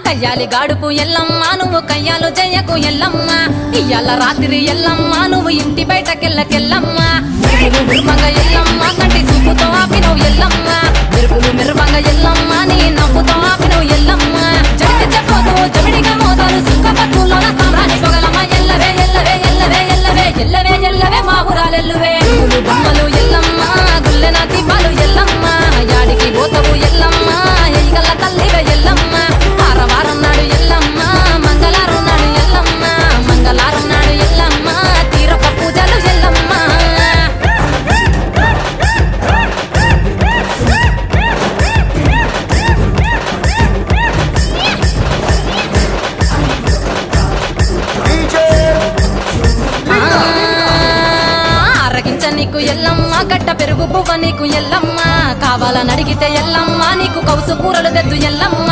కయ్యాలి గాడుపు ఎల్లమ్మ నువ్వు కయ్యాలు జయ్యకు ఎల్లమ్మ ఇయ్యాల రాత్రి ఎల్లమ్మ నువ్వు ఇంటి బయటకెళ్ళకెళ్ళమ్మ మిరుమంగ ఎల్లమ్మ కంటి చూపుతో ఆపినవు ఎల్లమ్మ మెరుపులు మిరుమంగ ఎల్లమ్మ నీ నవ్వుతో ఆపినవు ఎల్లమ్మ జడికి చెప్పదు జమిడిగా మోదాలు సుఖపట్టులో సామ్రాణి పొగలమ్మ ఎల్లవే ఎల్లవే ఎల్లవే ఎల్లవే ఎల్లవే ఎల్లవే మా ఊరాలెల్లువే బొమ్మలు ఎల్లమ్మ గుల్లెన దీపాలు ఎల్లమ్మ యాడికి పోతవు ఎల్లమ్మ ఎయిగల్ల తల్లివే ఎల్లమ్మ వారం నాడు ఎల్లమ్మ మంగళారం నాడు ఎల్లమ్మ మంగళారం నాడు ఎల్లమ్మ తీరప పూజలు ఎల్లమ్మ అరగించ నీకు ఎల్లమ్మ గడ్డ పెరుగు పువ్వ నీకు ఎల్లమ్మ కావాలని అడిగితే ఎల్లమ్మ నీకు కౌసు కూరలు తెద్దు ఎల్లమ్మ